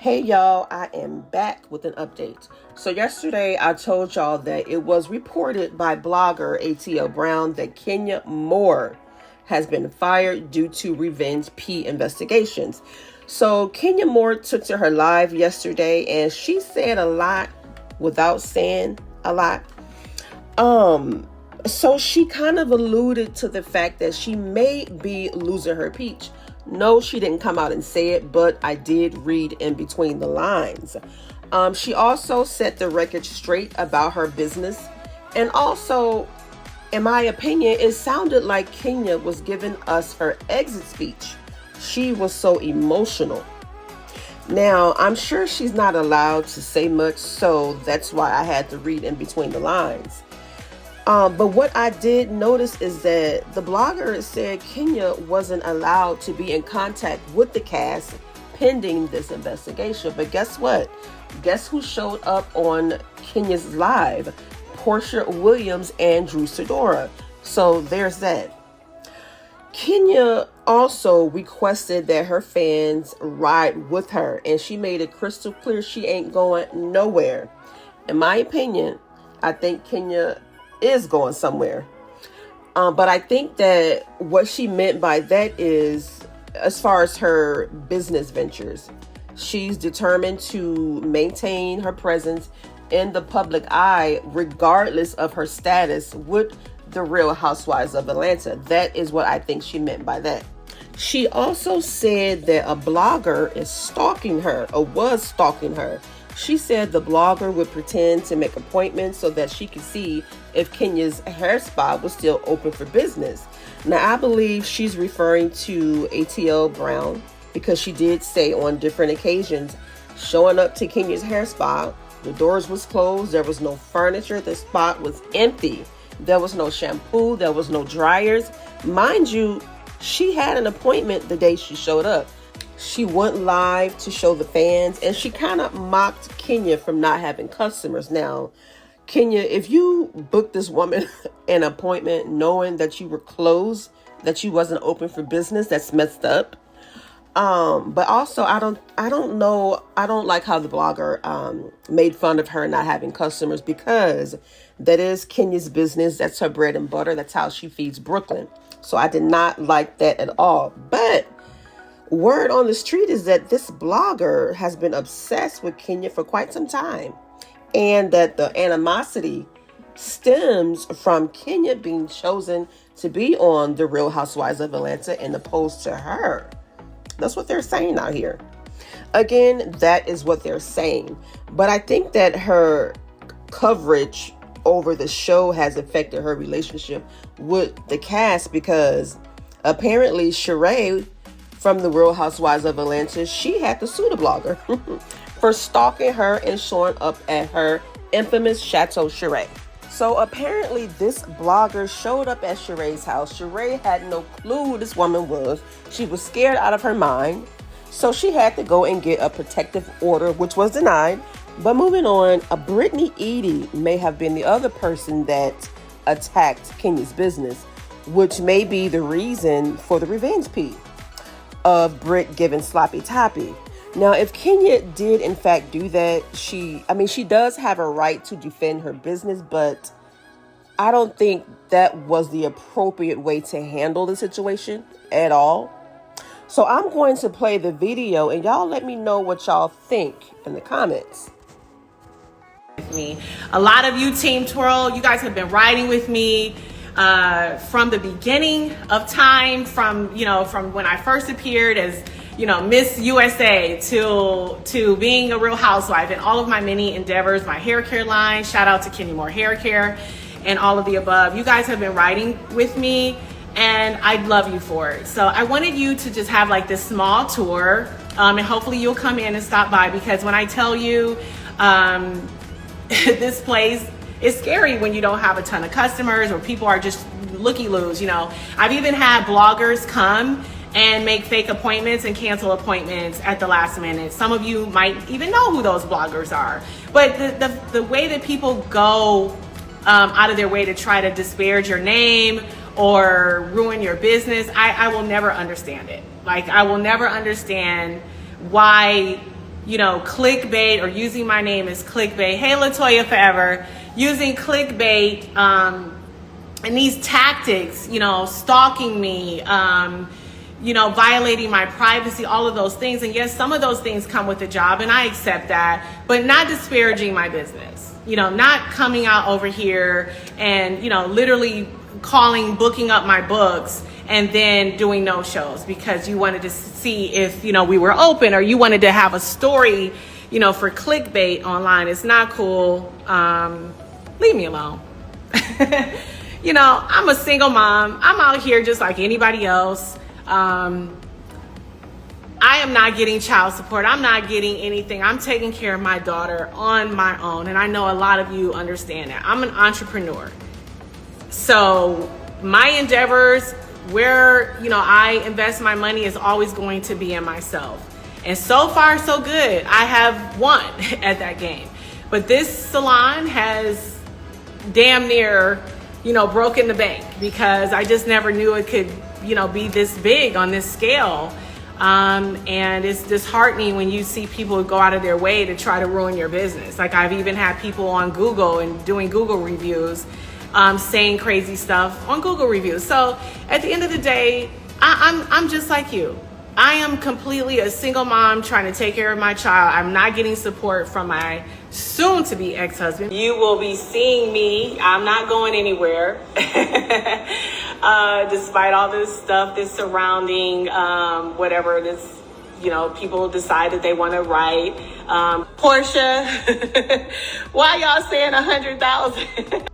Hey y'all, I am back with an update. So yesterday I told y'all that it was reported by blogger ATL Brown that Kenya Moore has been fired due to revenge P investigations. So Kenya Moore took to her live yesterday and she said a lot without saying a lot. So she kind of alluded to the fact that she may be losing her peach. No, she didn't come out and say it, but I did read in between the lines. She also set the record straight about her business. And also, in my opinion, it sounded like Kenya was giving us her exit speech. She was so emotional. Now, I'm sure she's not allowed to say much, so that's why I had to read in between the lines. But what I did notice is that the blogger said Kenya wasn't allowed to be in contact with the cast pending this investigation. But guess what? Guess who showed up on Kenya's live? Portia Williams and Drew Sidora. So there's that. Kenya also requested that her fans ride with her, and she made it crystal clear she ain't going nowhere. In my opinion, I think Kenya is going somewhere. But I think that what she meant by that is, as far as her business ventures, she's determined to maintain her presence in the public eye, regardless of her status with the Real Housewives of Atlanta. That is what I think she meant by that. She also said that a blogger is stalking her or was stalking her. She said the blogger would pretend to make appointments so that she could see if Kenya's hair spa was still open for business. Now, I believe she's referring to ATL Brown because she did say on different occasions, showing up to Kenya's hair spa, the doors was closed, there was no furniture, the spot was empty. There was no shampoo, there was no dryers. Mind you, she had an appointment the day she showed up. She went live to show the fans, and she kind of mocked Kenya from not having customers. Now, Kenya, if you booked this woman an appointment knowing that you were closed, that you wasn't open for business, that's messed up. But also, I don't know. I don't like how the blogger made fun of her not having customers, because that is Kenya's business. That's her bread and butter. That's how she feeds Brooklyn. So I did not like that at all. But word on the street is that this blogger has been obsessed with Kenya for quite some time, and that the animosity stems from Kenya being chosen to be on the Real Housewives of Atlanta and opposed to her. That's what they're saying out here. Again, that is what they're saying. But I think that her coverage over the show has affected her relationship with the cast, because apparently Sheree from the Real Housewives of Atlanta, she had to sue the blogger for stalking her and showing up at her infamous Chateau Sheree. So apparently this blogger showed up at Sheree's house. Sheree had no clue who this woman was. She was scared out of her mind. So she had to go and get a protective order, which was denied. But moving on, Brittany Edie may have been the other person that attacked Kenya's business, which may be the reason for the revenge P of Britt giving sloppy toppy. Now, if Kenya did in fact do that, she does have a right to defend her business, but I don't think that was the appropriate way to handle the situation at all. So I'm going to play the video and y'all let me know what y'all think in the comments. Me. A lot of you, Team Twirl, you guys have been riding with me from the beginning of time, from when I first appeared as Miss USA to being a Real Housewife, and all of my many endeavors, my hair care line. Shout out to Kenya Moore Hair Care and all of the above. You guys have been riding with me, and I love you for it. So I wanted you to just have like this small tour, and hopefully you'll come in and stop by, because when I tell you this place is scary when you don't have a ton of customers or people are just looky-loos. I've even had bloggers come and make fake appointments and cancel appointments at the last minute. Some of you might even know who those bloggers are. But the way that people go out of their way to try to disparage your name or ruin your business, I will never understand it. Like, I will never understand why clickbait or using my name as clickbait. Hey, Latoya Forever, using clickbait and these tactics, stalking me, violating my privacy, all of those things. And yes, some of those things come with the job, and I accept that, but not disparaging my business, not coming out over here and, literally booking up my books and then doing no shows because you wanted to see if, we were open, or you wanted to have a story, for clickbait online. It's not cool. Leave me alone. I'm a single mom. I'm out here just like anybody else. I am not getting child support. I'm not getting anything. I'm taking care of my daughter on my own. And I know a lot of you understand that. I'm an entrepreneur. So my endeavors, where, I invest my money is always going to be in myself. And so far, so good. I have won at that game. But this salon has damn near, broken the bank, because I just never knew it could, be this big on this scale. And it's disheartening when you see people go out of their way to try to ruin your business. Like, I've even had people on Google and doing Google reviews, saying crazy stuff on Google reviews. So at the end of the day, I'm just like you. I am completely a single mom trying to take care of my child. I'm not getting support from my soon-to-be ex-husband. You will be seeing me. I'm not going anywhere. Despite all this stuff that's surrounding whatever this, people decide that they want to write. Portia, why y'all saying 100,000?